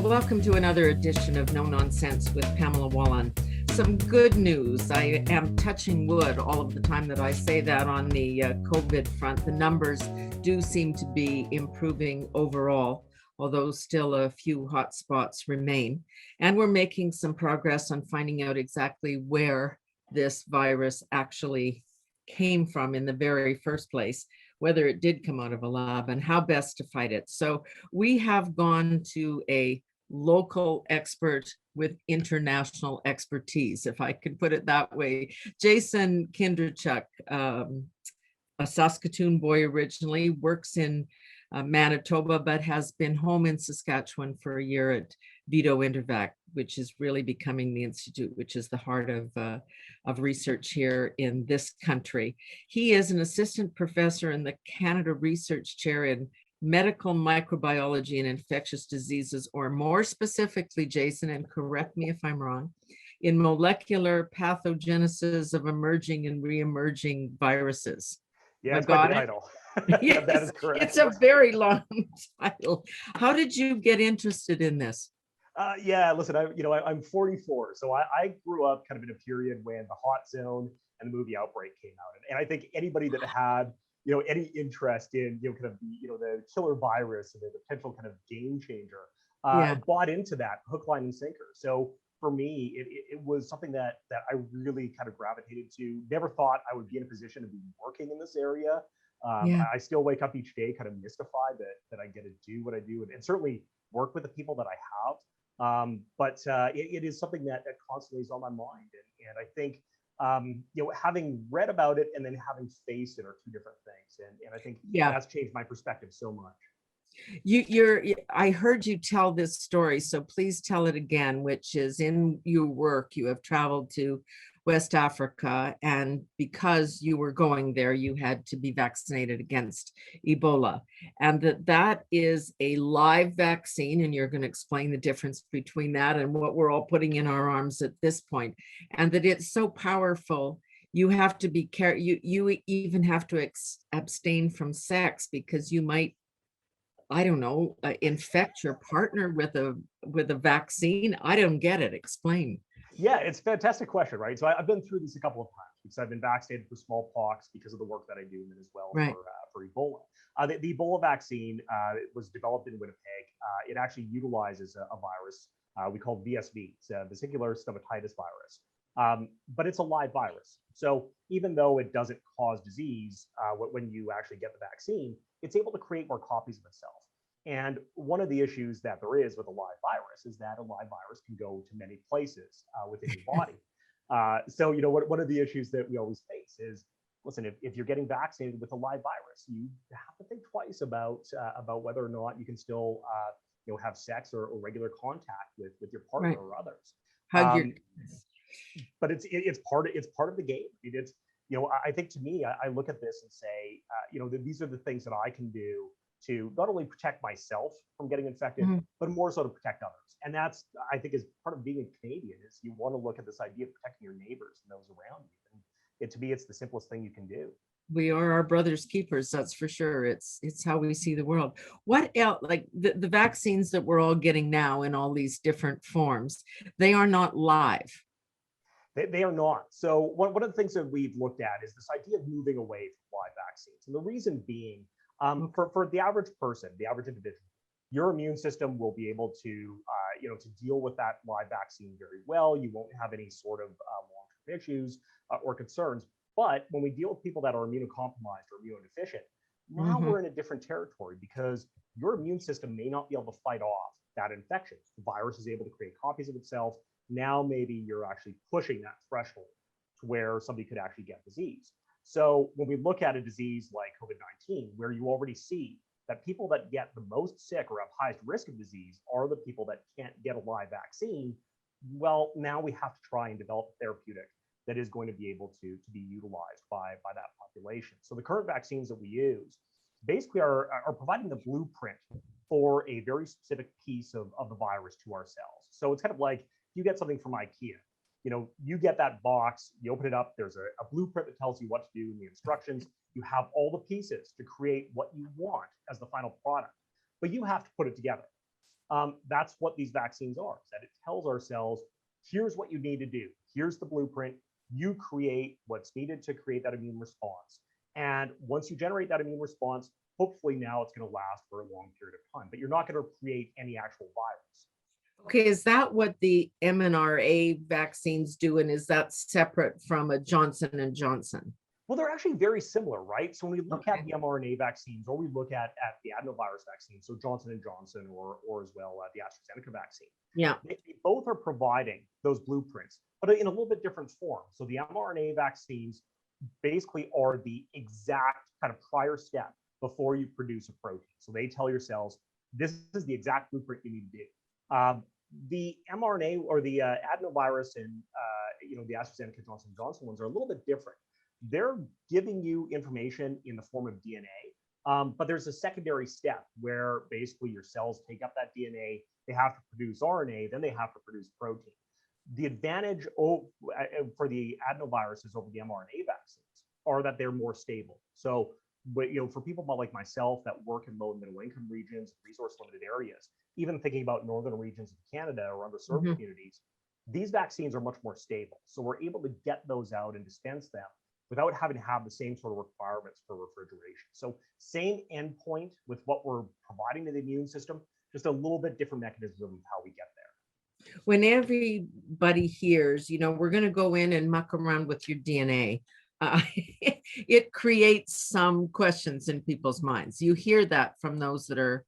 welcome to another edition of No Nonsense with Pamela Wallin. Some good news. I am touching wood all of the time that I say that on the COVID front. The numbers do seem to be improving overall, although still a few hot spots remain. And we're making some progress on finding out exactly where this virus actually came from in the very first place, whether it did come out of a lab and how best to fight it. So we have gone to a local expert with international expertise, if I could put it that way. Jason Kindrachuk, a Saskatoon boy originally, works in Manitoba, but has been home in Saskatchewan for a year at Vito Intervac, which is really becoming the institute, which is the heart of research here in this country. He is an assistant professor in the Canada Research Chair in Medical Microbiology and Infectious Diseases, or more specifically, Jason, and correct me if I'm wrong, in molecular pathogenesis of emerging and re-emerging viruses. Yeah, it's quite the title. Yes, that is correct. It's a very long title. How did you get interested in this? Yeah, listen, I'm 44, so I grew up kind of in a period when the Hot Zone and the movie Outbreak came out, and I think anybody that had any interest in kind of the killer virus and the potential kind of game changer bought into that hook, line, and sinker. So for me, it was something that I really kind of gravitated to. Never thought I would be in a position to be working in this area. I still wake up each day kind of mystified that I get to do what I do, and certainly work with the people that I have. But it is something that constantly is on my mind, and I think having read about it and then having faced it are two different things, and I think that's changed my perspective so much. I heard you tell this story, so please tell it again, which is in your work, you have traveled to West Africa, and because you were going there, you had to be vaccinated against Ebola, and that is a live vaccine, and you're going to explain the difference between that and what we're all putting in our arms at this point, and that it's so powerful. You have to be careful. You even have to abstain from sex because you might, I don't know, infect your partner with a vaccine. I don't get it. Explain. Yeah, it's a fantastic question, right? So I've been through this a couple of times because I've been vaccinated for smallpox because of the work that I do, and then as well for Ebola. The Ebola vaccine was developed in Winnipeg. It actually utilizes a virus we call VSV, it's a vesicular stomatitis virus. But it's a live virus. So even though it doesn't cause disease when you actually get the vaccine, it's able to create more copies of itself. And one of the issues that there is with a live virus is that a live virus can go to many places within your body. So, one of the issues that we always face is, listen, if you're getting vaccinated with a live virus, you have to think twice about whether or not you can still, have sex or regular contact with your partner or others. But it's part of the game. It's I think to me, I look at this and say, these are the things that I can do to not only protect myself from getting infected, but more so to protect others. And that's, I think, is part of being a Canadian, is you want to look at this idea of protecting your neighbors and those around you. And to me, it's the simplest thing you can do. We are our brother's keepers, that's for sure. It's how we see the world. What else, like the vaccines that we're all getting now in all these different forms, they are not live. They are not. So one of the things that we've looked at is this idea of moving away from live vaccines. And the reason being, for the average person, the average individual, your immune system will be able to, to deal with that live vaccine very well. You won't have any sort of long-term issues or concerns. But when we deal with people that are immunocompromised or immunodeficient, now we're in a different territory because your immune system may not be able to fight off that infection. The virus is able to create copies of itself. Now maybe you're actually pushing that threshold to where somebody could actually get disease. So when we look at a disease like COVID-19, where you already see that people that get the most sick or have highest risk of disease are the people that can't get a live vaccine, well, now we have to try and develop a therapeutic that is going to be able to be utilized by that population. So the current vaccines that we use basically are providing the blueprint for a very specific piece of the virus to our cells. So it's kind of like you get something from IKEA. You get that box, you open it up, there's a blueprint that tells you what to do in the instructions. You have all the pieces to create what you want as the final product, but you have to put it together. That's what these vaccines are, is that it tells our cells, here's what you need to do. Here's the blueprint. You create what's needed to create that immune response. And once you generate that immune response, hopefully now it's going to last for a long period of time, but you're not going to create any actual virus. Okay, is that what the MNRA vaccines do, and is that separate from a Johnson and Johnson? Well, they're actually very similar, right? So when we look Okay. at the mRNA vaccines, or we look at the adenovirus vaccine, so Johnson and Johnson, or as well the AstraZeneca vaccine, Yeah. they both are providing those blueprints, but in a little bit different form. So the mRNA vaccines basically are the exact kind of prior step before you produce a protein. So they tell your cells, this is the exact blueprint you need to do. The mRNA or the adenovirus and the AstraZeneca Johnson Johnson ones are a little bit different. They're giving you information in the form of DNA, but there's a secondary step where basically your cells take up that DNA, they have to produce RNA, then they have to produce protein. The advantage for the adenoviruses over the mRNA vaccines are that they're more stable. So, for people like myself that work in low and middle income regions, resource limited areas, even thinking about northern regions of Canada or underserved communities, these vaccines are much more stable. So we're able to get those out and dispense them without having to have the same sort of requirements for refrigeration. So same endpoint with what we're providing to the immune system, just a little bit different mechanism of how we get there. When everybody hears, we're going to go in and muck around with your DNA, it creates some questions in people's minds. You hear that from those that are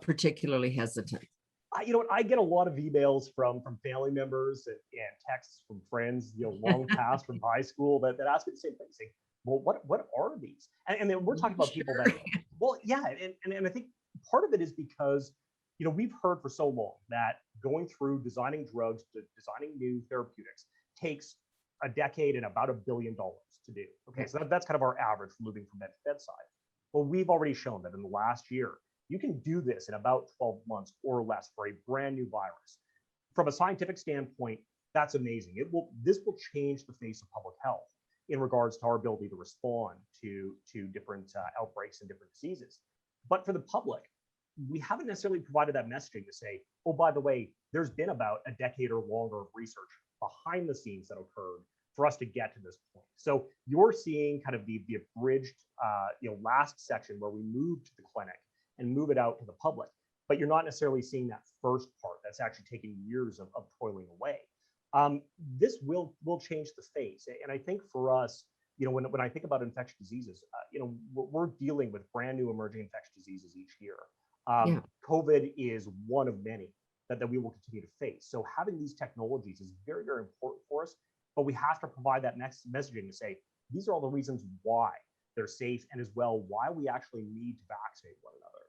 particularly hesitant. I get a lot of emails from family members and texts from friends, long past from high school that ask me the same thing, saying, well, what are these? And then we're talking about people that, well, yeah. And I think part of it is because, we've heard for so long that going through designing drugs, designing new therapeutics takes a decade and about $1 billion to do. Okay, so that's kind of our average for moving from bed to bedside. Well, we've already shown that in the last year, you can do this in about 12 months or less for a brand new virus. From a scientific standpoint, that's amazing. This will change the face of public health in regards to our ability to respond to different outbreaks and different diseases. But for the public, we haven't necessarily provided that messaging to say, oh, by the way, there's been about a decade or longer of research behind the scenes that occurred for us to get to this point. So you're seeing kind of the abridged, last section where we move to the clinic and move it out to the public, but you're not necessarily seeing that first part that's actually taking years of toiling away. This will change the face. And I think for us, when I think about infectious diseases, we're dealing with brand new emerging infectious diseases each year. COVID is one of many that we will continue to face. So having these technologies is very, very important for us, but we have to provide that next messaging to say, these are all the reasons why they're safe, and as well, why we actually need to vaccinate one another.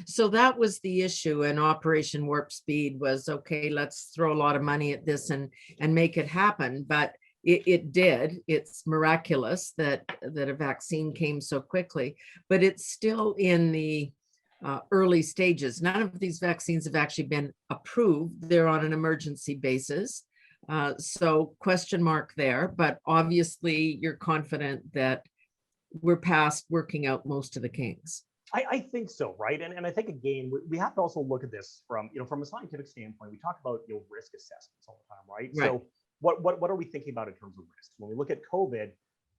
So that was the issue, and Operation Warp Speed was, okay, let's throw a lot of money at this and make it happen. But it did. It's miraculous that a vaccine came so quickly, but it's still in the early stages. None of these vaccines have actually been approved. They're on an emergency basis. So question mark there, but obviously you're confident that we're past working out most of the kinks. I think so, right? And I think, again, we have to also look at this from a scientific standpoint. We talk about risk assessments all the time, right? So what are we thinking about in terms of risks? When we look at COVID,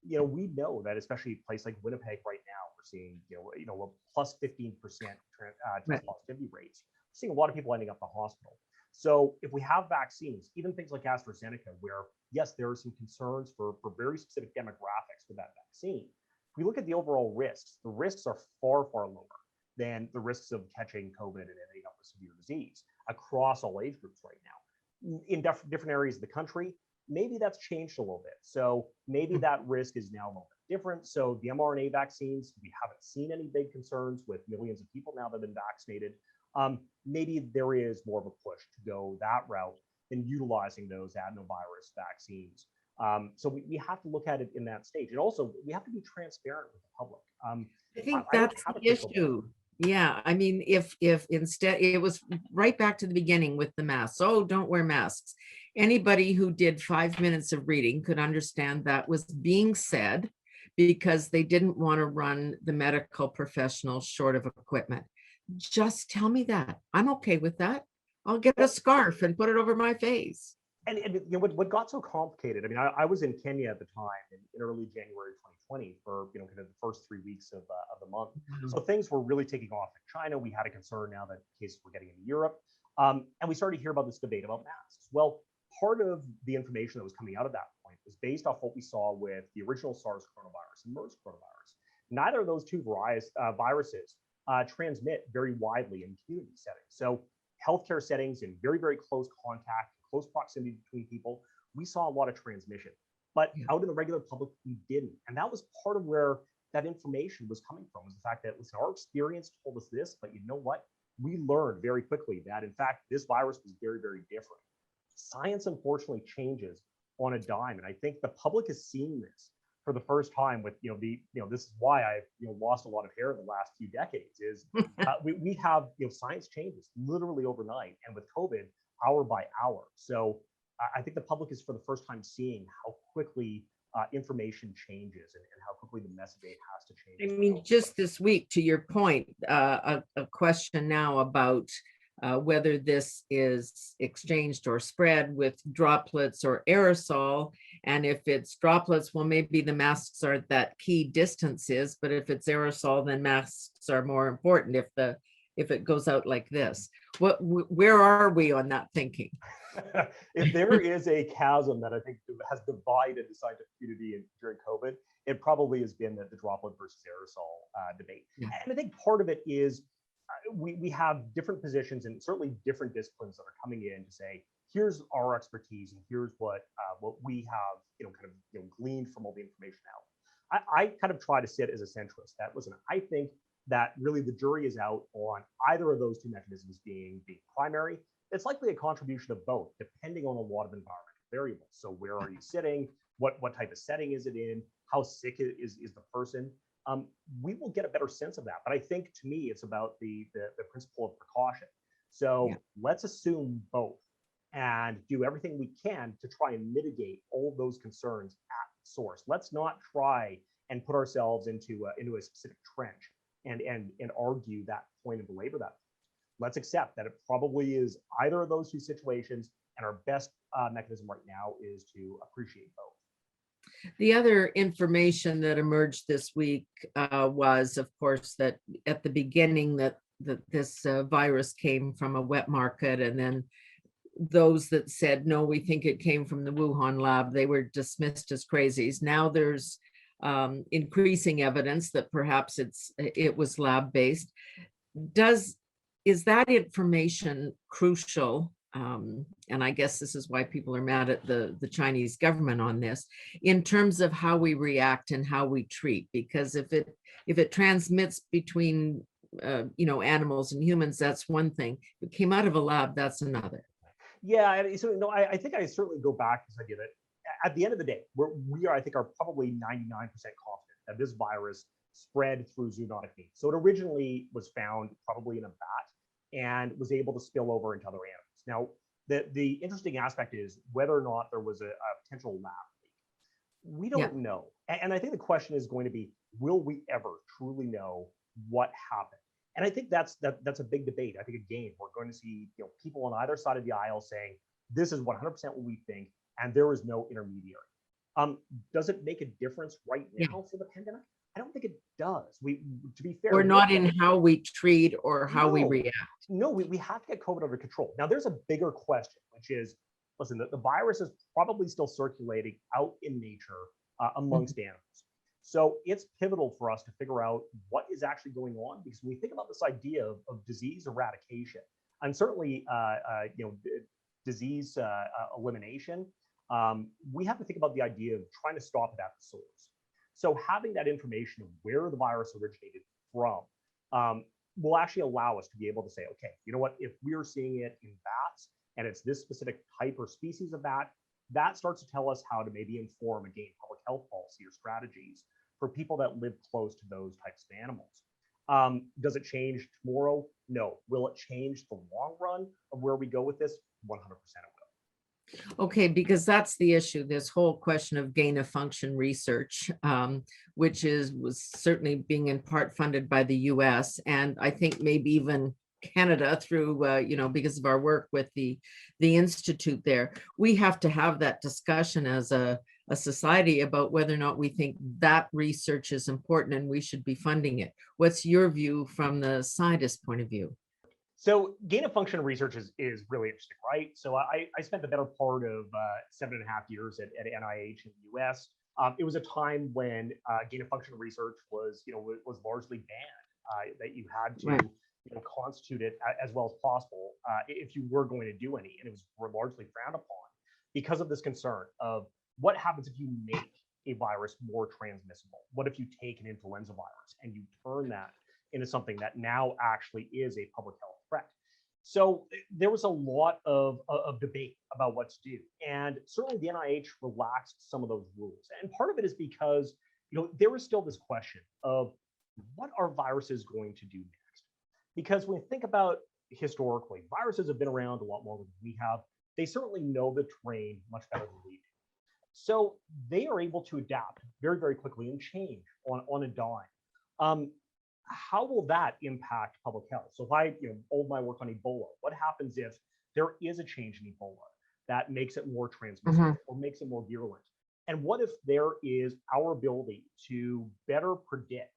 we know that especially a place like Winnipeg right now, we're seeing a plus 15% test positivity rates. We're seeing a lot of people ending up in the hospital. So if we have vaccines, even things like AstraZeneca, where yes, there are some concerns for very specific demographics with that vaccine. If we look at the overall risks, the risks are far, far lower than the risks of catching COVID and ending up with severe disease across all age groups right now. In different areas of the country, maybe that's changed a little bit. So maybe that risk is now a little bit different. So the mRNA vaccines, we haven't seen any big concerns with millions of people now that have been vaccinated. Maybe there is more of a push to go that route than utilizing those adenovirus vaccines. So we have to look at it in that stage. And also, we have to be transparent with the public. I think that's the issue. Yeah, I mean, if instead it was right back to the beginning with the masks. Oh, don't wear masks. Anybody who did 5 minutes of reading could understand that was being said because they didn't want to run the medical professionals short of equipment. Just tell me that. I'm okay with that. I'll get a scarf and put it over my face. And you know, what got so complicated, I mean, I was in Kenya at the time in early January 2020 for, you know, kind of the first 3 weeks of the month. Wow. So things were really taking off in China. We had a concern now that cases were getting into Europe. And we started to hear about this debate about masks. Well, part of the information that was coming out of that point was based off what we saw with the original SARS coronavirus and MERS coronavirus. Neither of those two viruses transmit very widely in community settings. So healthcare settings in very, very close contact, close proximity between people, we saw a lot of transmission. But out in the regular public, we didn't. And that was part of where that information was coming from, was the fact that, listen, our experience told us this, but you know what? We learned very quickly that, in fact, this virus was very, very different. Science, unfortunately, changes on a dime. And I think the public is seeing this for the first time with, this is why I've, lost a lot of hair in the last few decades is we have, science changes literally overnight. And with COVID, hour by hour. So I think the public is for the first time seeing how quickly information changes and how quickly the messaging has to change. I mean, just this week, to your point, a question now about whether this is exchanged or spread with droplets or aerosol. And if it's droplets, well, maybe the masks are that key distances, but if it's aerosol, then masks are more important if it goes out like this. Where are we on that thinking? If there is a chasm that I think has divided the scientific community during COVID, it probably has been the droplet versus aerosol debate. Yeah. And I think part of it is we have different positions and certainly different disciplines that are coming in to say, here's our expertise and here's what we have, gleaned from all the information out. I kind of try to sit as a centrist. That listen, I think that really the jury is out on either of those two mechanisms being primary. It's likely a contribution of both, depending on a lot of environmental variables. So where are you sitting? What type of setting is it in? How sick is the person? We will get a better sense of that. But I think, to me, it's about the principle of precaution. So let's assume both and do everything we can to try and mitigate all of those concerns at source. Let's not try and put ourselves into a specific trench and argue that point and belabor that. Let's accept that it probably is either of those two situations, and our best mechanism right now is to appreciate both. The other information that emerged this week was, of course, that at the beginning that this virus came from a wet market, and then those that said, no, we think it came from the Wuhan lab, they were dismissed as crazies. Now there's increasing evidence that perhaps it was lab-based. Is that information crucial? And I guess this is why people are mad at the Chinese government on this, in terms of how we react and how we treat. Because if it transmits between animals and humans, that's one thing. If it came out of a lab, that's another. Yeah, so no, I think I certainly go back to this idea that at the end of the day, I think, are probably 99% confident that this virus spread through zoonotic meat. So it originally was found probably in a bat and was able to spill over into other animals. Now, the interesting aspect is whether or not there was a potential lab leak. We don't know. And I think the question is going to be, will we ever truly know what happened? And I think that's a big debate. I think, again, we're going to see people on either side of the aisle saying, this is 100% what we think, and there is no intermediary. Does it make a difference right now for the pandemic? I don't think it does. To be fair, we're not in how we treat or how we react. No, we have to get COVID under control. Now, there's a bigger question, which is, listen, the virus is probably still circulating out in nature amongst animals. So it's pivotal for us to figure out what is actually going on, because when we think about this idea of disease eradication, and certainly disease elimination, we have to think about the idea of trying to stop it at the source. So having that information of where the virus originated from will actually allow us to be able to say, okay, you know what, if we're seeing it in bats and it's this specific type or species of bat, that starts to tell us how to maybe inform, again, public health policy or strategies for people that live close to those types of animals. Does it change tomorrow? No. Will it change the long run of where we go with this? 100% it will. Okay, because that's the issue, this whole question of gain of function research, which was certainly being in part funded by the US, and I think maybe even Canada through, because of our work with the institute there. We have to have that discussion as a society about whether or not we think that research is important and we should be funding it. What's your view from the scientist point of view? So gain of function research is really interesting, right? So I spent the better part of 7.5 years at NIH in the US. It was a time when gain of function research was largely banned, that you had to Right. constitute it as well as possible if you were going to do any, and it was largely frowned upon because of this concern of what happens if you make a virus more transmissible? What if you take an influenza virus and you turn that into something that now actually is a public health threat? So there was a lot of debate about what to do. And certainly the NIH relaxed some of those rules. And part of it is because there is still this question of what are viruses going to do next? Because when you think about historically, viruses have been around a lot longer than we have. They certainly know the terrain much better than we do. So they are able to adapt very, very quickly and change on a dime. How will that impact public health? So if I hold my work on Ebola, what happens if there is a change in Ebola that makes it more transmissible or makes it more virulent? And what if there is our ability to better predict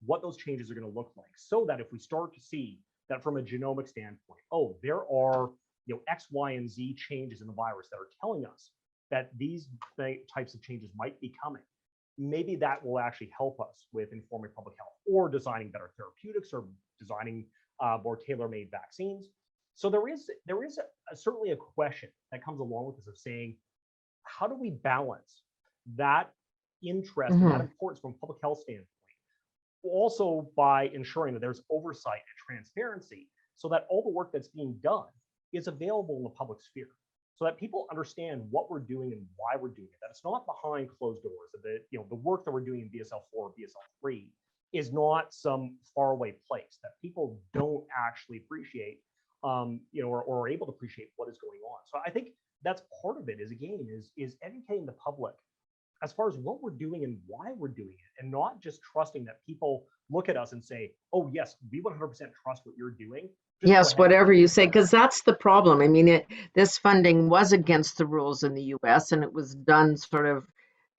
what those changes are going to look like, so that if we start to see that from a genomic standpoint, oh, there are X, Y, and Z changes in the virus that are telling us that these types of changes might be coming, maybe that will actually help us with informing public health or designing better therapeutics or designing more tailor-made vaccines. So there is certainly a question that comes along with this of saying, how do we balance that interest and that importance from a public health standpoint, also by ensuring that there's oversight and transparency so that all the work that's being done is available in the public sphere, so that people understand what we're doing and why we're doing it, that it's not behind closed doors, that the work that we're doing in BSL-4 or BSL-3 is not some faraway place, that people don't actually appreciate, or are able to appreciate what is going on. So I think that's part of it is educating the public as far as what we're doing and why we're doing it, and not just trusting that people look at us and say, oh yes, we 100% trust what you're doing. Yes, whatever you say, because that's the problem. I mean, this funding was against the rules in the US, and it was done sort of,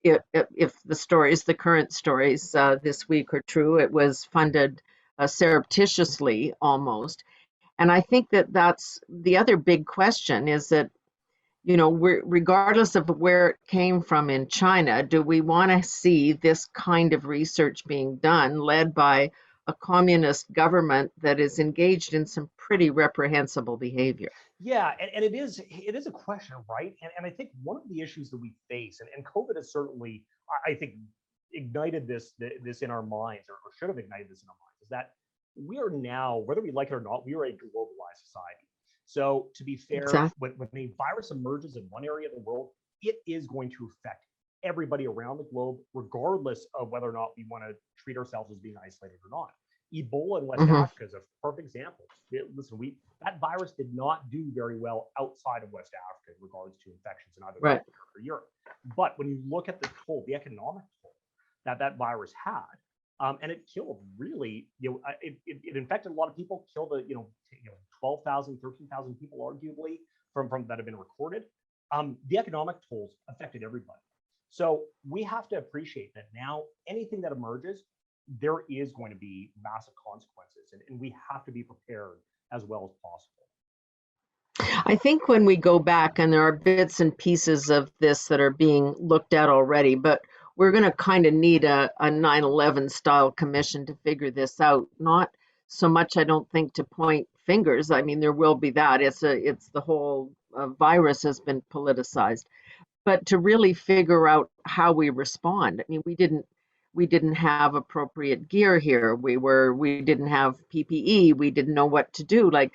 if the current stories this week are true, it was funded surreptitiously almost. And I think that's the other big question is that, regardless of where it came from in China, do we want to see this kind of research being done led by a communist government that is engaged in some pretty reprehensible behavior? Yeah, and it is a question, right? And I think one of the issues that we face, and COVID has certainly, I think, ignited this in our minds, or should have ignited this in our minds, is that we are now, whether we like it or not, we are a globalized society. So to be fair, Exactly. when a virus emerges in one area of the world, it is going to affect everybody around the globe, regardless of whether or not we want to treat ourselves as being isolated or not. Ebola in West Africa is a perfect example. Listen, that virus did not do very well outside of West Africa in regards to infections in either Africa or Europe. But when you look at the toll, the economic toll that virus had, and it killed really, it infected a lot of people, killed 12,000, 13,000 people arguably from that have been recorded. The economic tolls affected everybody. So we have to appreciate that now anything that emerges, there is going to be massive consequences, and we have to be prepared as well as possible. I think when we go back, and there are bits and pieces of this that are being looked at already, but we're going to kind of need a 9/11 style commission to figure this out. Not so much, I don't think, to point fingers. I mean, there will be that. It's the whole virus has been politicized, but to really figure out how we respond. I mean, we didn't have appropriate gear here. We didn't have PPE. We didn't know what to do. Like,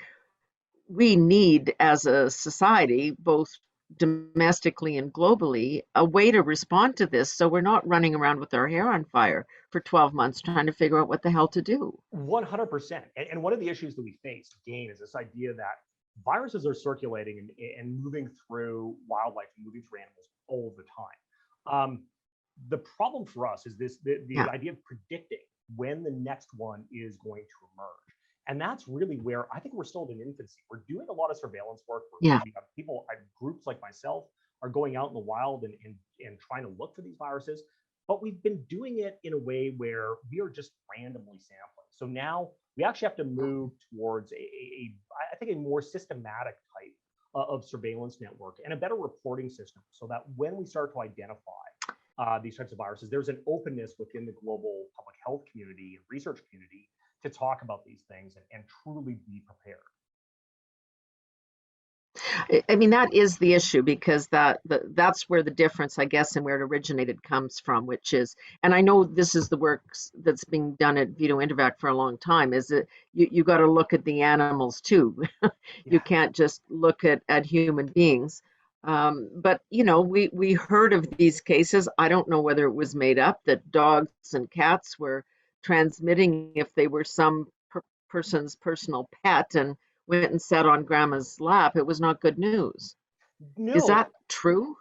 we need, as a society, both domestically and globally, a way to respond to this, so we're not running around with our hair on fire for 12 months trying to figure out what the hell to do. 100%. And one of the issues that we face, again, is this idea that viruses are circulating and moving through wildlife and moving through animals all the time. The problem for us is the idea of predicting when the next one is going to emerge. And that's really where I think we're still in infancy. We're doing a lot of surveillance work. We have people, groups like myself, are going out in the wild and trying to look for these viruses. But we've been doing it in a way where we are just randomly sampling. So now we actually have to move towards I think a more systematic type of surveillance network and a better reporting system, so that when we start to identify these types of viruses, there's an openness within the global public health community and research community to talk about these things and truly be prepared. I mean, that is the issue, because that's where the difference, I guess, and where it originated comes from, which is, and I know this is the work that's being done at Vito Intervac for a long time, is that you got to look at the animals too. You can't just look at human beings. But, you know, we heard of these cases. I don't know whether it was made up, that dogs and cats were transmitting if they were some person's personal pet and went and sat on grandma's lap. It was not good news. No. Is that true?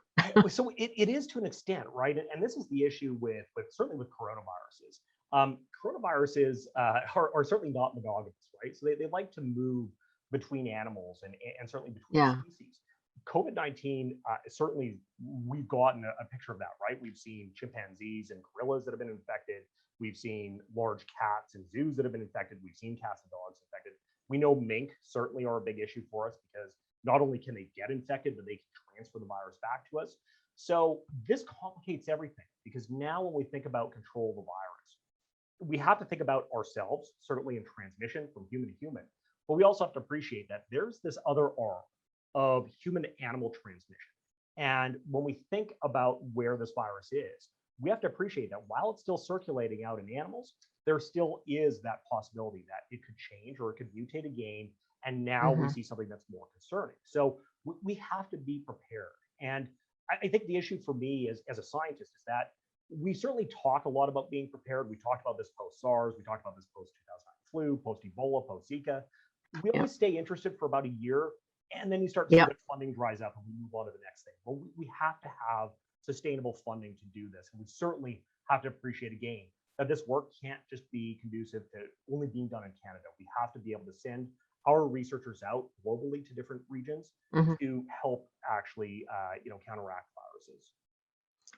So it is to an extent, right? And this is the issue with certainly with coronaviruses. Coronaviruses are certainly not monogamous, right? So they like to move between animals and certainly between species. COVID-19, certainly we've gotten a picture of that, right? We've seen chimpanzees and gorillas that have been infected. We've seen large cats in zoos that have been infected. We've seen cats and dogs infected. We know mink certainly are a big issue for us, because not only can they get infected, but they can transfer the virus back to us. So this complicates everything, because now when we think about control of the virus, we have to think about ourselves, certainly in transmission from human to human, but we also have to appreciate that there's this other arm of human animal transmission. And when we think about where this virus is, we have to appreciate that while it's still circulating out in animals, there still is that possibility that it could change or it could mutate again. And now we see something that's more concerning. So we have to be prepared. And I think the issue for me as a scientist is that we certainly talk a lot about being prepared. We talked about this post-SARS, we talked about this post-2009 flu, post-Ebola, post-Zika. We always stay interested for about a year, and then you start to see that funding dries up and we move on to the next thing. But we have to have sustainable funding to do this. And we certainly have to appreciate again that this work can't just be conducive to only being done in Canada. We have to be able to send our researchers out globally to different regions to help actually, counteract viruses.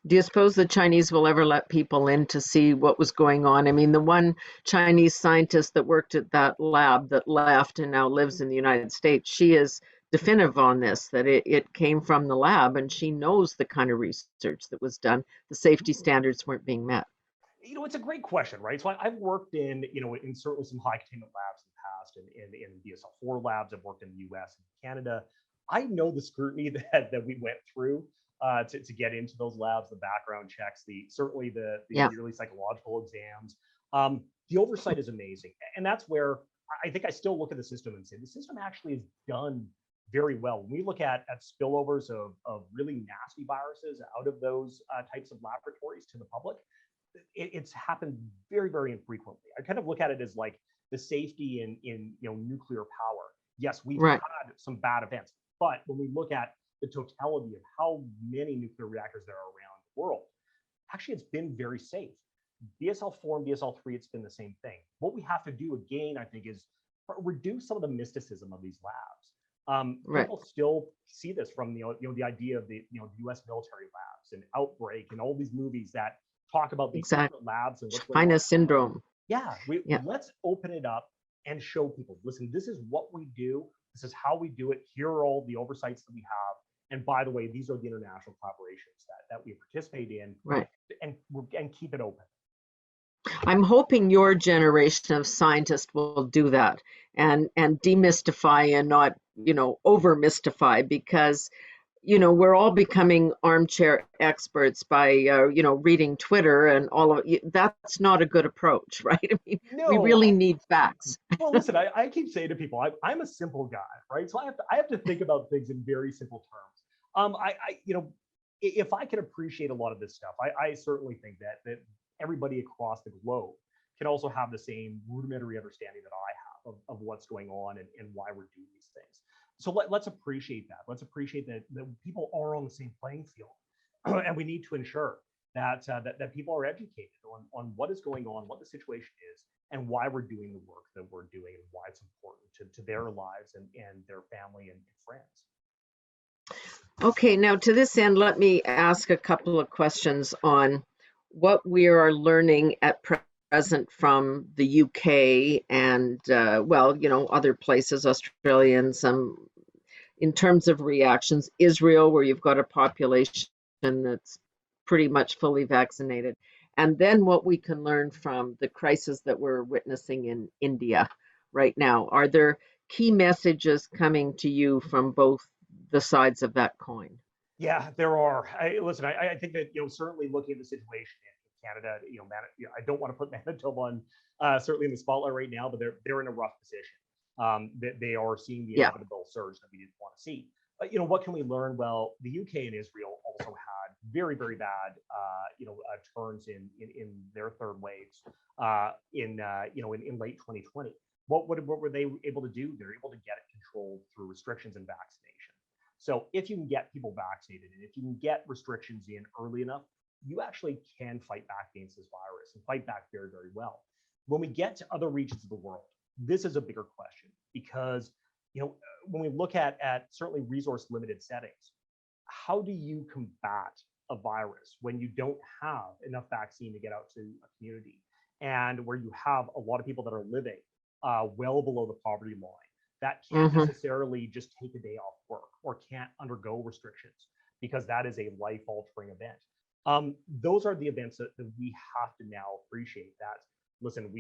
Do you suppose the Chinese will ever let people in to see what was going on? I mean, the one Chinese scientist that worked at that lab that left and now lives in the United States, she is definitive on this, that it came from the lab, and she knows the kind of research that was done. The safety standards weren't being met. It's a great question, right? So I've worked in certainly some high containment labs in the past, and in BSL-4 labs. I've worked in the US and Canada. I know the scrutiny that we went through to get into those labs, the background checks, certainly the yearly psychological exams. The oversight is amazing. And that's where I think I still look at the system and say, the system actually is done very well. When we look at spillovers of really nasty viruses out of those types of laboratories to the public, it's happened very, very infrequently. I kind of look at it as like the safety in nuclear power. Yes, we've had some bad events, but when we look at the totality of how many nuclear reactors there are around the world, actually it's been very safe. BSL-4 and BSL-3, it's been the same thing. What we have to do again, I think, is reduce some of the mysticism of these labs. People still see this from the idea of the U.S. military labs and Outbreak and all these movies that talk about these different labs and what's going on. China syndrome. Let's open it up and show people, listen, this is what we do. This is how we do it. Here are all the oversights that we have. And by the way, these are the international collaborations that we participate in, and keep it open. I'm hoping your generation of scientists will do that and demystify and not, over mystify, because we're all becoming armchair experts by, reading Twitter and all of it. That's not a good approach, right? I mean, we really need facts. Well, listen, I keep saying to people, I'm a simple guy, right? So I have to think about things in very simple terms. If I can appreciate a lot of this stuff, I certainly think that everybody across the globe can also have the same rudimentary understanding that I have of what's going on and why we're doing these things. So let's appreciate that. Let's appreciate that people are on the same playing field, and we need to ensure that people are educated on what is going on, what the situation is, and why we're doing the work that we're doing, and why it's important to their lives and their family and friends. Okay, now to this end, let me ask a couple of questions on what we are learning at present from the UK and, well, other places, Australia, and some in terms of reactions. Israel, where you've got a population that's pretty much fully vaccinated. And then what we can learn from the crisis that we're witnessing in India right now. Are there key messages coming to you from both the sides of that coin? Yeah, there are. Listen, I think that certainly looking at the situation in Canada, I don't want to put Manitoba on certainly in the spotlight right now, but they're in a rough position. They are seeing the Yeah. inevitable surge that we didn't want to see. But what can we learn? Well, the UK and Israel also had very, very bad turns in their third waves in late 2020. What were they able to do? They're able to get it controlled through restrictions and vaccination. So if you can get people vaccinated and if you can get restrictions in early enough, you actually can fight back against this virus and fight back very, very well. When we get to other regions of the world, this is a bigger question because when we look at certainly resource limited settings, how do you combat a virus when you don't have enough vaccine to get out to a community and where you have a lot of people that are living well below the poverty line that can't necessarily just take a day off work or can't undergo restrictions because that is a life-altering event. Those are the events that we have to now appreciate that, listen,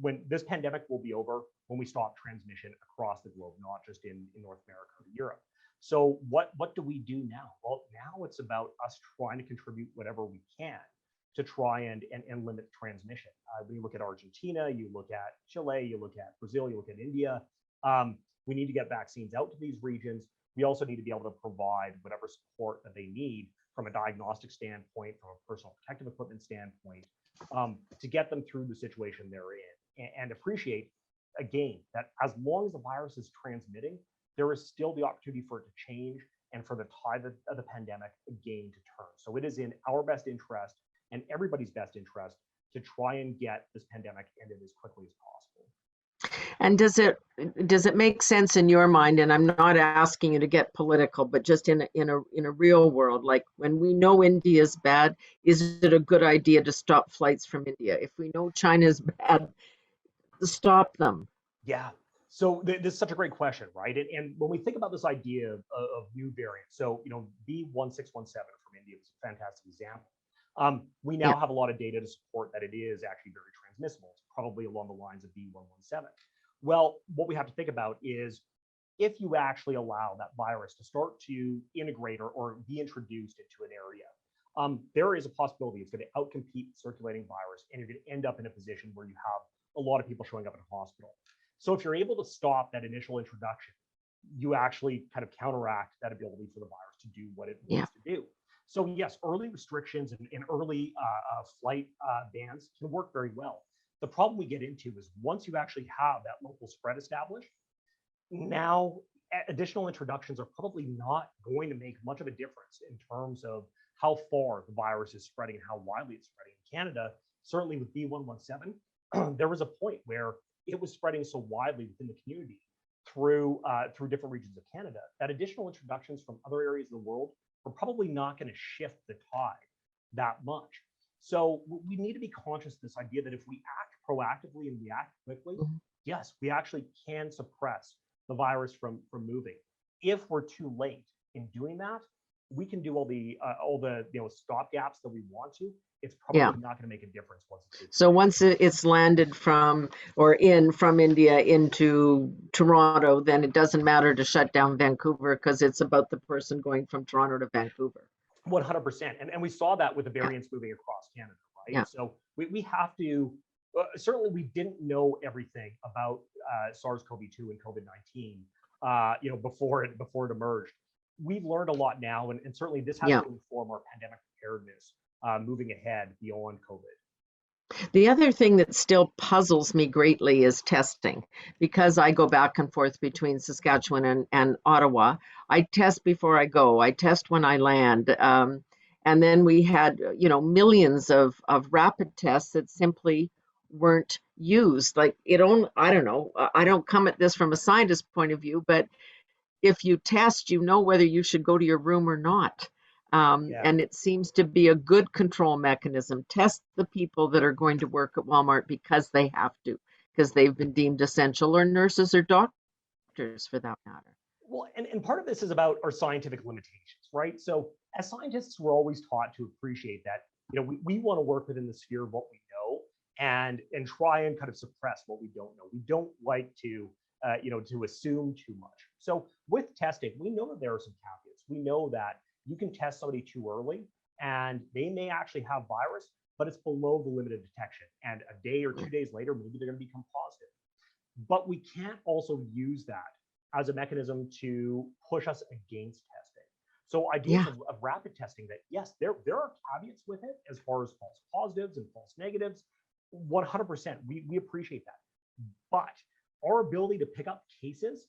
when this pandemic will be over, when we stop transmission across the globe, not just in North America or Europe. So what do we do now? Well, now it's about us trying to contribute whatever we can to try and limit transmission. When you look at Argentina, you look at Chile, you look at Brazil, you look at India, we need to get vaccines out to these regions. We also need to be able to provide whatever support that they need from a diagnostic standpoint, from a personal protective equipment standpoint, to get them through the situation they're in, and appreciate, again, that as long as the virus is transmitting, there is still the opportunity for it to change and for the tide of the pandemic again to turn. So it is in our best interest and everybody's best interest to try and get this pandemic ended as quickly as possible. And does it make sense in your mind? And I'm not asking you to get political, but just in a real world, like when we know India is bad, is it a good idea to stop flights from India? If we know China is bad, stop them. Yeah. So this is such a great question, right? And when we think about this idea of new variants, so B1617 from India was a fantastic example. We now have a lot of data to support that it is actually very transmissible. It's probably along the lines of B117. Well, what we have to think about is if you actually allow that virus to start to integrate or be introduced into an area, there is a possibility it's going to outcompete circulating virus, and you're going to end up in a position where you have a lot of people showing up in a hospital. So if you're able to stop that initial introduction, you actually kind of counteract that ability for the virus to do what it needs to do. So yes, early restrictions and early flight bans can work very well. The problem we get into is once you actually have that local spread established, now additional introductions are probably not going to make much of a difference in terms of how far the virus is spreading and how widely it's spreading. In Canada, certainly with B117, there was a point where it was spreading so widely within the community through different regions of Canada that additional introductions from other areas of the world are probably not going to shift the tide that much. So we need to be conscious of this idea that if we act proactively and react quickly, yes, we actually can suppress the virus from moving. If we're too late in doing that, we can do all the stop gaps that we want to. It's probably not going to make a difference once it's so once it's landed from India into Toronto, then it doesn't matter to shut down Vancouver because it's about the person going from Toronto to Vancouver. 100%. And we saw that with the variants moving across Canada, right? Yeah. So we have to, certainly we didn't know everything about SARS-CoV-2 and COVID-19, before it emerged. We've learned a lot now, and certainly this has to inform our pandemic preparedness moving ahead beyond COVID. The other thing that still puzzles me greatly is testing. Because I go back and forth between Saskatchewan and Ottawa, I test before I go, I test when I land. And then we had, millions of rapid tests that simply weren't used. Like I don't know, I don't come at this from a scientist point of view, but if you test, you know whether you should go to your room or not. Yeah. And it seems to be a good control mechanism. Test the people that are going to work at Walmart because they have to, because they've been deemed essential, or nurses or doctors for that matter. Well, and part of this is about our scientific limitations, right? So as scientists, we're always taught to appreciate that, we want to work within the sphere of what we know and try and kind of suppress what we don't know. We don't like to, to assume too much. So with testing, we know that there are some caveats. We know that you can test somebody too early and they may actually have virus, but it's below the limit of detection. And a day or 2 days later, maybe they're going to become positive. But we can't also use that as a mechanism to push us against testing. So ideas of rapid testing that, yes, there are caveats with it as far as false positives and false negatives. 100%, we appreciate that. But our ability to pick up cases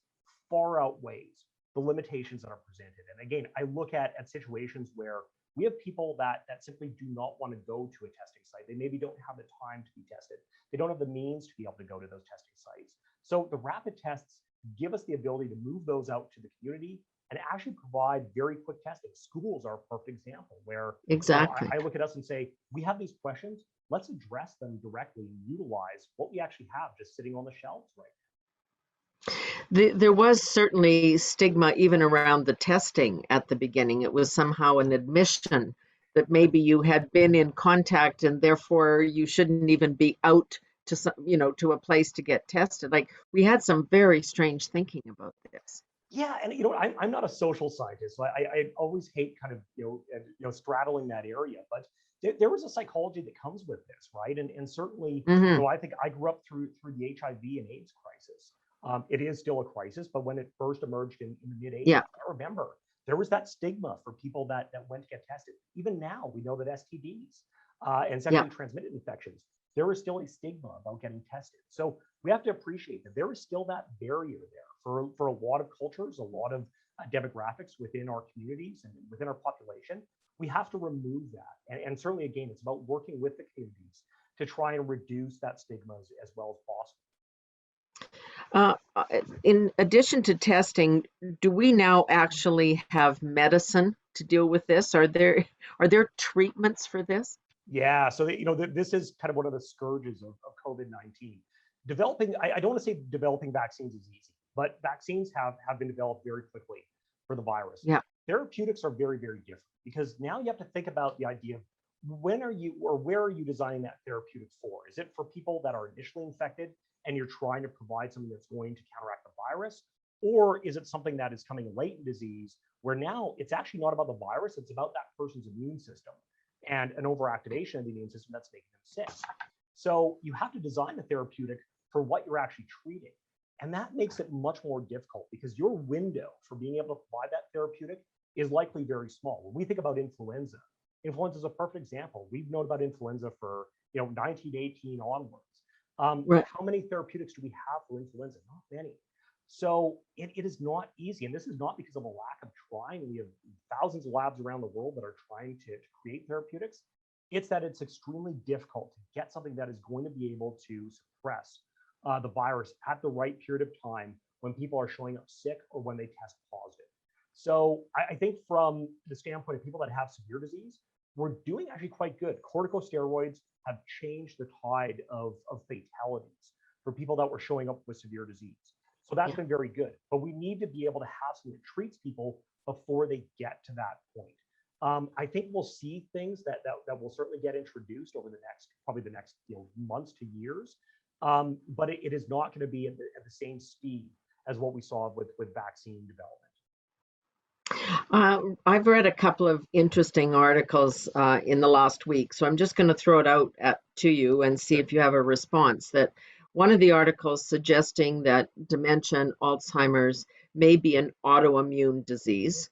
far outweighs the limitations that are presented. And again, I look at situations where we have people that simply do not want to go to a testing site. They maybe don't have the time to be tested. They don't have the means to be able to go to those testing sites. So the rapid tests give us the ability to move those out to the community and actually provide very quick testing. Schools are a perfect example where Exactly. I look at us and say, we have these questions, let's address them directly and utilize what we actually have just sitting on the shelves right now. There was certainly stigma even around the testing at the beginning. It was somehow an admission that maybe you had been in contact and therefore you shouldn't even be out to to a place to get tested. Like, we had some very strange thinking about this. Yeah, and I'm not a social scientist, so I always hate kind of straddling that area. But there was a psychology that comes with this, right? And certainly, I think I grew up through the HIV and AIDS crisis. It is still a crisis, but when it first emerged in the mid 80s, I remember there was that stigma for people that went to get tested. Even now, we know that STDs and sexually transmitted infections, there is still a stigma about getting tested. So we have to appreciate that there is still that barrier there for a lot of cultures, a lot of demographics within our communities and within our population. We have to remove that. And certainly, again, it's about working with the communities to try and reduce that stigma as well as possible. In addition to testing, do we now actually have medicine to deal with this? Are there treatments for this? Yeah, so this is kind of one of the scourges of COVID-19. Developing, I don't want to say developing vaccines is easy, but vaccines have been developed very quickly for the virus. Yeah. Therapeutics are very, very different because now you have to think about the idea of where are you designing that therapeutic for? Is it for people that are initially infected and you're trying to provide something that's going to counteract the virus? Or is it something that is coming late in disease where now it's actually not about the virus, it's about that person's immune system and an overactivation of the immune system that's making them sick. So you have to design the therapeutic for what you're actually treating. And that makes it much more difficult because your window for being able to provide that therapeutic is likely very small. When we think about influenza is a perfect example. We've known about influenza for 1918 onwards. Right. How many therapeutics do we have for influenza? Not many. So it is not easy. And this is not because of a lack of trying. We have thousands of labs around the world that are trying to create therapeutics. It's that it's extremely difficult to get something that is going to be able to suppress the virus at the right period of time when people are showing up sick or when they test positive. So I think from the standpoint of people that have severe disease, we're doing actually quite good. Corticosteroids have changed the tide of fatalities for people that were showing up with severe disease. So that's been very good. But we need to be able to have something that treats people before they get to that point. I think we'll see things that will certainly get introduced over probably the next months to years. But it is not going to be at the same speed as what we saw with vaccine development. I've read a couple of interesting articles in the last week, so I'm just going to throw it out to you and see if you have a response. That one of the articles suggesting that dementia and Alzheimer's may be an autoimmune disease,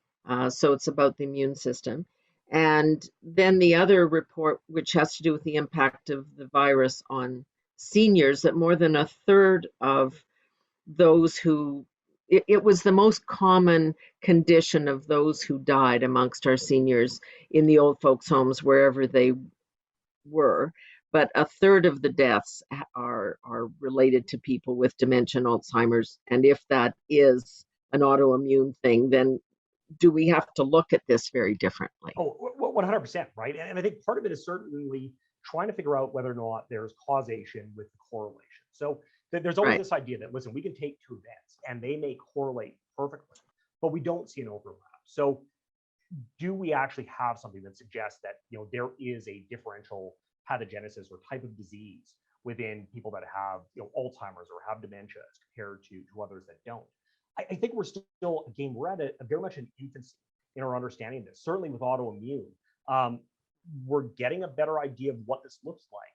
so it's about the immune system. And then the other report, which has to do with the impact of the virus on seniors, that more than a third of those who, it was the most common condition of those who died amongst our seniors in the old folks' homes, wherever they were. But a third of the deaths are related to people with dementia and Alzheimer's. And if that is an autoimmune thing, then do we have to look at this very differently? Oh, 100%, right? And I think part of it is certainly trying to figure out whether or not there's causation with the correlation. So there's always this idea that, listen, we can take two events and they may correlate perfectly, but we don't see an overlap. So do we actually have something that suggests that, there is a differential pathogenesis or type of disease within people that have, Alzheimer's or have dementia as compared to others that don't? I think we're still, again, we're at a very much an infancy in our understanding of this. Certainly with autoimmune, we're getting a better idea of what this looks like.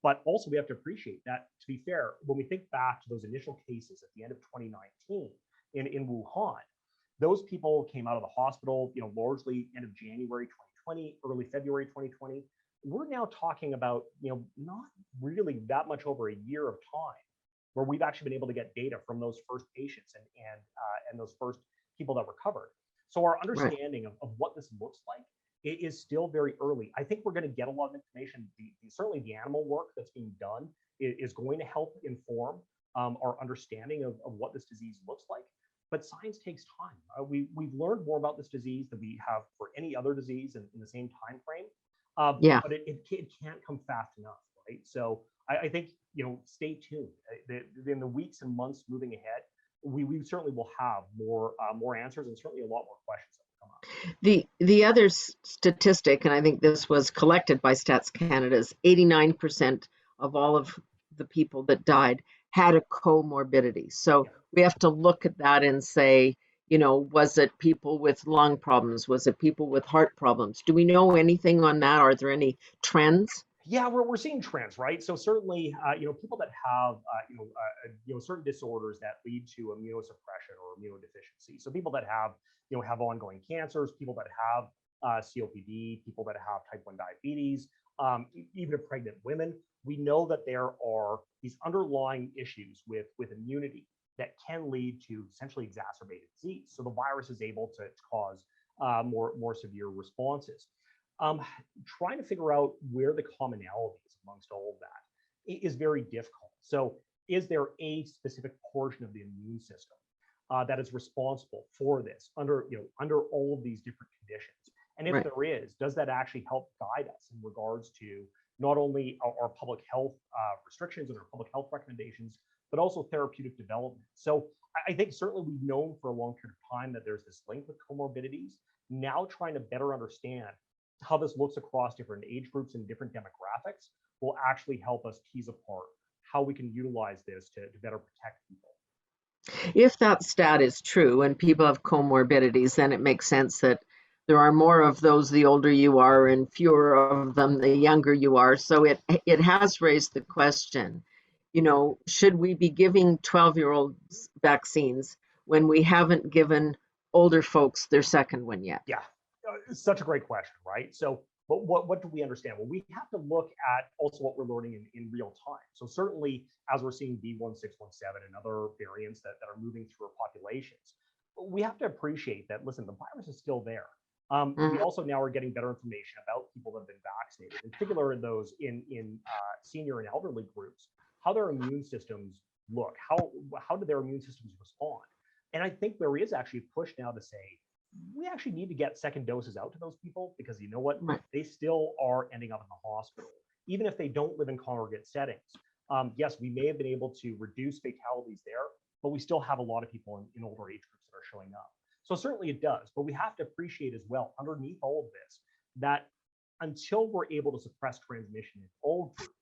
But also we have to appreciate that, to be fair, when we think back to those initial cases at the end of 2019 in Wuhan, those people came out of the hospital, largely end of January 2020, early February 2020. We're now talking about, not really that much over a year of time where we've actually been able to get data from those first patients and those first people that recovered. So our understanding of what this looks like, it is still very early. I think we're going to get a lot of information. Certainly the animal work that's being done is going to help inform our understanding of what this disease looks like. But science takes time. We've learned more about this disease than we have for any other disease in the same time frame. But it can't come fast enough, right? So I think, stay tuned. In the weeks and months moving ahead, we certainly will have more answers and certainly a lot more questions that will come up. The other statistic, and I think this was collected by Stats Canada, is 89% of all of the people that died had a comorbidity. So we have to look at that and say, was it people with lung problems? Was it people with heart problems? Do we know anything on that? Are there any trends? Yeah, we're seeing trends, right? So certainly, people that have, certain disorders that lead to immunosuppression or immunodeficiency. So people that have, have ongoing cancers, people that have COPD, people that have type 1 diabetes, even pregnant women. We know that there are these underlying issues with immunity that can lead to essentially exacerbated disease. So the virus is able to cause more severe responses. Trying to figure out where the commonality is amongst all of that is very difficult. So is there a specific portion of the immune system that is responsible for this under all of these different conditions? And if there is, does that actually help guide us in regards to not only our public health restrictions and our public health recommendations, but also therapeutic development? So I think certainly we've known for a long period of time that there's this link with comorbidities. Now trying to better understand how this looks across different age groups and different demographics will actually help us tease apart how we can utilize this to better protect people. If that stat is true and people have comorbidities, then it makes sense that there are more of those the older you are and fewer of them the younger you are. So it has raised the question, should we be giving 12-year-olds vaccines when we haven't given older folks their second one yet? Yeah, such a great question, right? So but what do we understand? Well, we have to look at also what we're learning in real time. So certainly as we're seeing B1617 and other variants that are moving through our populations, we have to appreciate that, listen, the virus is still there. We also now are getting better information about people that have been vaccinated, in particular in those in senior and elderly groups, how their immune systems look, how do their immune systems respond? And I think there is actually a push now to say, we actually need to get second doses out to those people because you know what? They still are ending up in the hospital, even if they don't live in congregate settings. Yes, we may have been able to reduce fatalities there, but we still have a lot of people in older age groups that are showing up. So certainly it does, but we have to appreciate as well, underneath all of this, that until we're able to suppress transmission in all groups,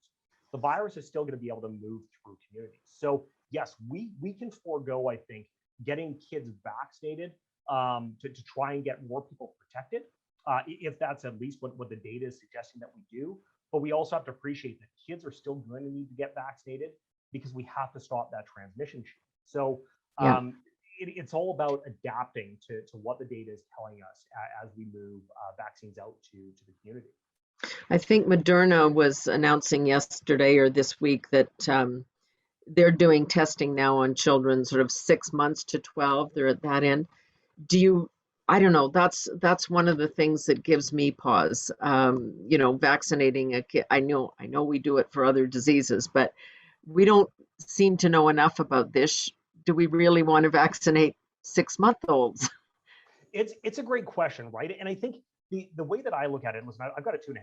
the virus is still going to be able to move through communities. So yes, we can forego, I think, getting kids vaccinated to try and get more people protected, if that's at least what the data is suggesting that we do. But we also have to appreciate that kids are still going to need to get vaccinated because we have to stop that transmission chain. So it's all about adapting to what the data is telling us as we move vaccines out to the community. I think Moderna was announcing yesterday or this week that they're doing testing now on children sort of 6 months to 12. They're at that end. I don't know, that's one of the things that gives me pause. Vaccinating a kid, I know we do it for other diseases, but we don't seem to know enough about this. Do we really want to vaccinate 6-month-olds? It's a great question, right? And I think the way that I look at it, listen, I've got a 2.5.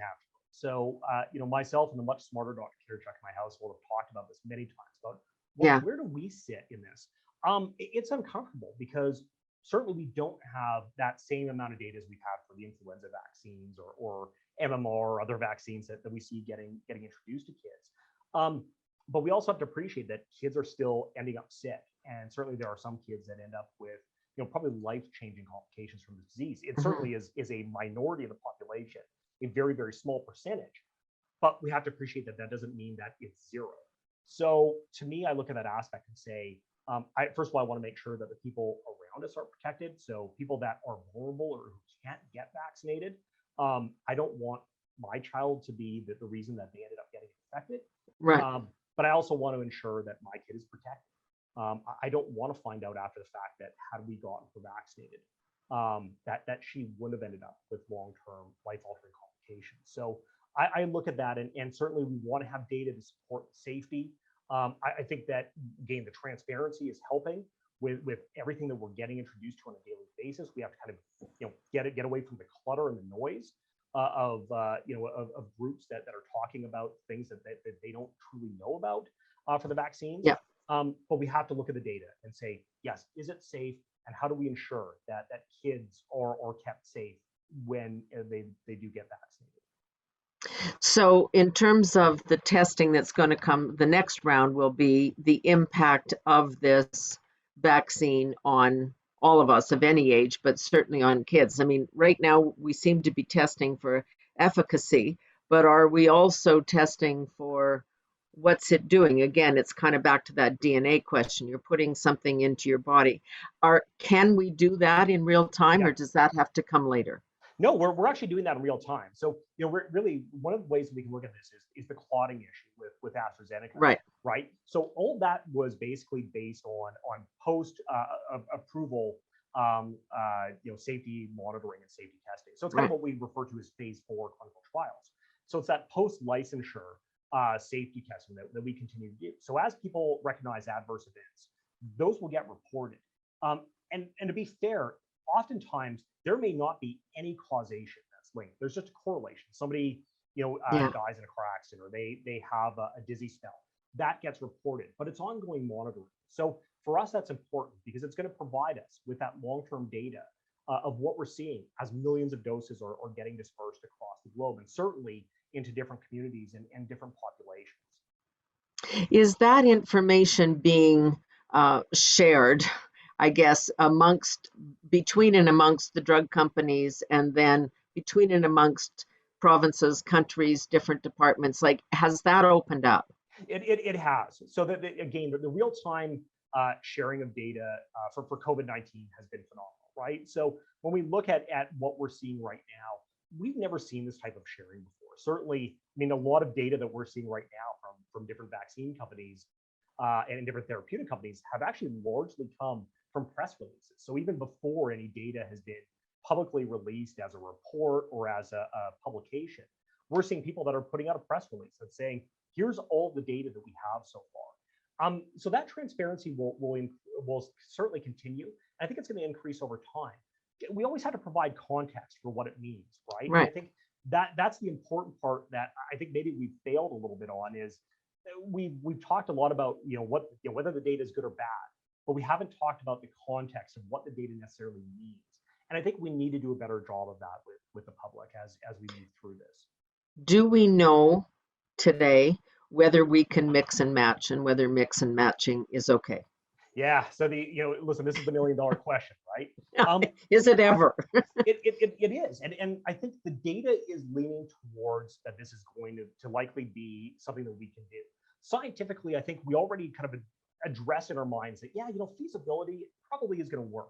So, myself and the much smarter Dr. Kindrachuk in my household have talked about this many times, but where do we sit in this? It's uncomfortable because certainly we don't have that same amount of data as we've had for the influenza vaccines or MMR or other vaccines that we see getting introduced to kids. But we also have to appreciate that kids are still ending up sick. And certainly there are some kids that end up with, probably life-changing complications from the disease. It certainly is a minority of the population, a very, very small percentage. But we have to appreciate that doesn't mean that it's zero. So to me, I look at that aspect and say, first of all, I want to make sure that the people around us are protected. So people that are vulnerable or who can't get vaccinated, I don't want my child to be the reason that they ended up getting infected. Right. But I also want to ensure that my kid is protected. I don't want to find out after the fact that had we gotten her vaccinated, that she wouldn't have ended up with long-term life-altering complications. So I look at that, and certainly we want to have data to support safety. I think that, again, the transparency is helping with everything that we're getting introduced to on a daily basis. We have to kind of get away from the clutter and the noise of groups that are talking about things that they don't truly know about for the vaccines. Yeah. But we have to look at the data and say, yes, is it safe? And how do we ensure that kids are kept safe when they do get vaccinated? So in terms of the testing that's going to come, the next round will be the impact of this vaccine on all of us of any age, but certainly on kids. I mean, right now we seem to be testing for efficacy, but are we also testing for what's it doing? Again, it's kind of back to that DNA question. You're putting something into your body. Can we do that in real time, or does that have to come later? No, we're actually doing that in real time. So, we're really, one of the ways we can look at this is the clotting issue with AstraZeneca. Right. So all that was basically based on post approval, safety monitoring and safety testing. So it's kind of what we refer to as phase 4 clinical trials. So it's that post licensure safety testing that we continue to do. So as people recognize adverse events, those will get reported. And to be fair, oftentimes there may not be any causation that's linked. There's just a correlation. Somebody, dies in a car accident, or they have a dizzy spell. That gets reported, but it's ongoing monitoring. So for us, that's important because it's going to provide us with that long-term data of what we're seeing as millions of doses are getting dispersed across the globe, and certainly into different communities and different populations. Is that information being shared, I guess, between and amongst the drug companies, and then between and amongst provinces, countries, different departments? Like, has that opened up? It has. So that, again, the real-time sharing of data for COVID-19 has been phenomenal, right? So when we look at what we're seeing right now, we've never seen this type of sharing before. Certainly, I mean, a lot of data that we're seeing right now from different vaccine companies and different therapeutic companies have actually largely come from press releases. So even before any data has been publicly released as a report or as a publication, we're seeing people that are putting out a press release that's saying, here's all the data that we have so far. So that transparency will certainly continue. I think it's going to increase over time. We always have to provide context for what it means, right? And I think that's the important part that I think maybe we've failed a little bit on is we've talked a lot about whether the data is good or bad, but we haven't talked about the context of what the data necessarily means. And I think we need to do a better job of that with the public as we move through this. Do we know today whether we can mix and match, and whether mix and matching is okay? Yeah. So listen, this is the $1 million question, right? Is it ever? It is. And I think the data is leaning towards that this is going to likely be something that we can do. Scientifically, I think we already kind of address in our minds that, yeah, feasibility probably is going to work.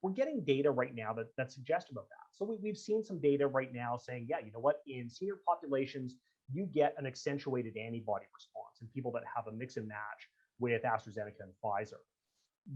We're getting data right now that's suggestive of that. So we've seen some data right now saying, yeah, you know what, in senior populations, you get an accentuated antibody response in people that have a mix and match with AstraZeneca and Pfizer.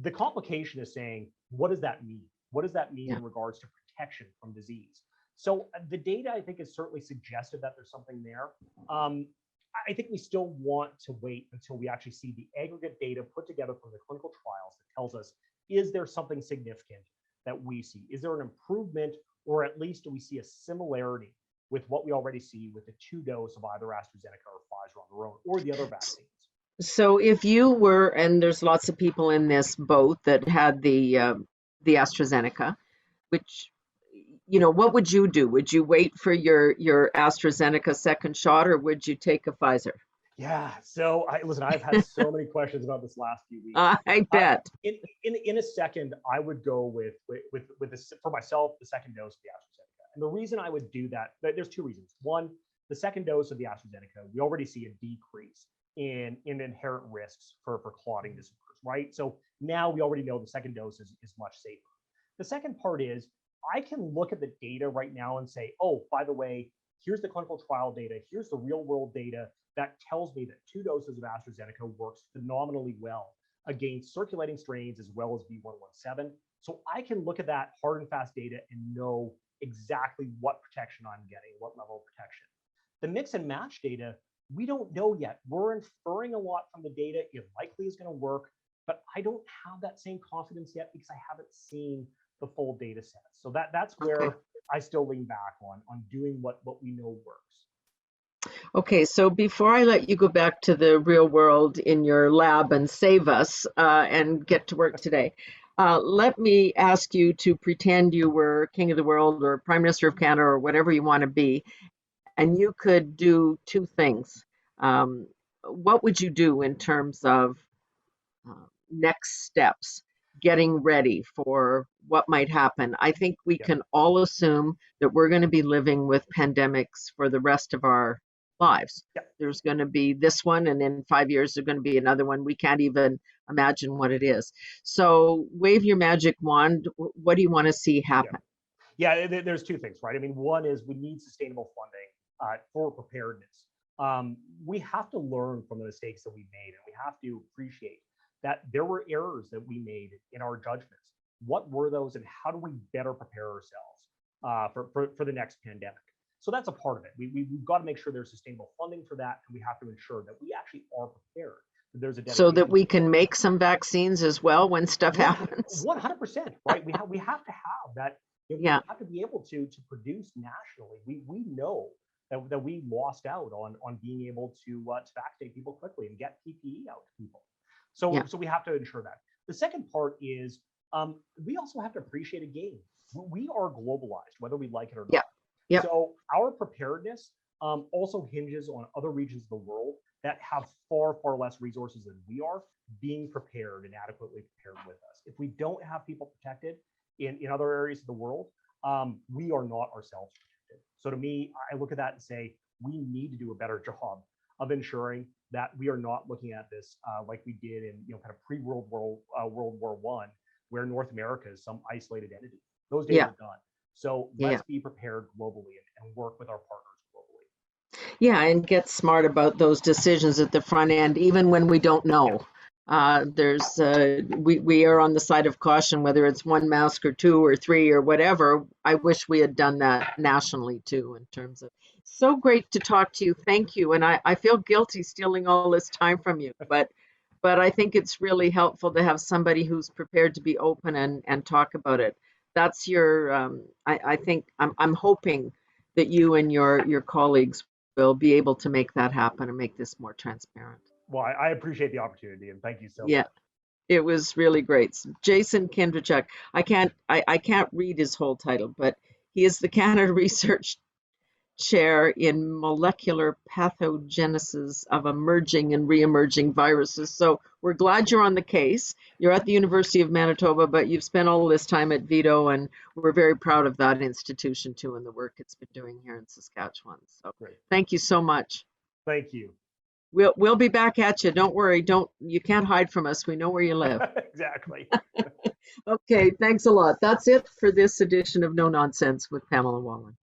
The complication is saying, what does that mean? What does that mean in regards to protection from disease? So the data, I think, is certainly suggestive that there's something there. I think we still want to wait until we actually see the aggregate data put together from the clinical trials that tells us, is there something significant that we see? Is there an improvement, or at least do we see a similarity with what we already see with the 2-dose of either AstraZeneca or Pfizer on their own, or the other vaccines? So if you were, and there's lots of people in this boat that had the AstraZeneca, which, what would you do? Would you wait for your AstraZeneca second shot, or would you take a Pfizer? Yeah. So listen, I've had so many questions about this last few weeks. I bet. In a second, I would go with this, for myself, the second dose of the AstraZeneca. And the reason I would do that, there's two reasons. One, the second dose of the AstraZeneca, we already see a decrease in inherent risks for clotting disorders, right? So now we already know the second dose is much safer. The second part is, I can look at the data right now and say, oh, by the way, here's the clinical trial data, here's the real world data that tells me that 2 doses of AstraZeneca works phenomenally well against circulating strains as well as B.1.1.7. So I can look at that hard and fast data and know exactly what protection I'm getting, what level of protection. The mix and match data, we don't know yet. We're inferring a lot from the data. It likely is going to work, but I don't have that same confidence yet because I haven't seen the full data set. So that's where I still lean back on doing what we know works. Okay, so before I let you go back to the real world in your lab and save us and get to work today, let me ask you to pretend you were king of the world or prime minister of Canada or whatever you want to be, and you could do 2 things. What would you do in terms of next steps, getting ready for what might happen? I think we can all assume that we're going to be living with pandemics for the rest of our lives. There's going to be this one, and in 5 years there's going to be another one. We can't even imagine what it is. So wave your magic wand. What do you want to see happen? Yeah, there's 2 things, right? I mean, one is we need sustainable funding for preparedness. We have to learn from the mistakes that we made, and we have to appreciate that there were errors that we made in our judgments. What were those, and how do we better prepare ourselves for the next pandemic? So that's a part of it. We've got to make sure there's sustainable funding for that, and we have to ensure that we actually are prepared. That there's a so that we can make some vaccines as well when stuff happens. 100%, right? We have to have that. We have to be able to produce nationally. We know that we lost out on being able to vaccinate people quickly and get PPE out to people. So we have to ensure that. The second part is we also have to appreciate a game. We are globalized, whether we like it or not. So our preparedness also hinges on other regions of the world that have far, far less resources than we are being prepared and adequately prepared with us. If we don't have people protected in other areas of the world, we are not ourselves protected. So to me, I look at that and say, we need to do a better job of ensuring that we are not looking at this like we did in kind of pre-World War I, where North America is some isolated entity. Those days are done. So let's be prepared globally and work with our partners globally. Yeah, and get smart about those decisions at the front end, even when we don't know. We are on the side of caution, whether it's 1 mask or 2 or 3 or whatever. I wish we had done that nationally too, in terms of. So great to talk to you. Thank you. And I feel guilty stealing all this time from you, but I think it's really helpful to have somebody who's prepared to be open and talk about it. That's your, I think, I'm hoping that you and your colleagues will be able to make that happen and make this more transparent. Well, I appreciate the opportunity, and thank you so much. It was really great. Jason Kindrachuk, I can't read his whole title, but he is the Canada Research Chair in Molecular Pathogenesis of Emerging and Re-emerging Viruses. So we're glad you're on the case. You're at the University of Manitoba, but you've spent all this time at Vito, and we're very proud of that institution too and the work it's been doing here in Saskatchewan. So thank you so much. Thank you. We'll be back at you. Don't worry. You can't hide from us. We know where you live. Exactly. Okay, thanks a lot. That's it for this edition of No Nonsense with Pamela Wallin.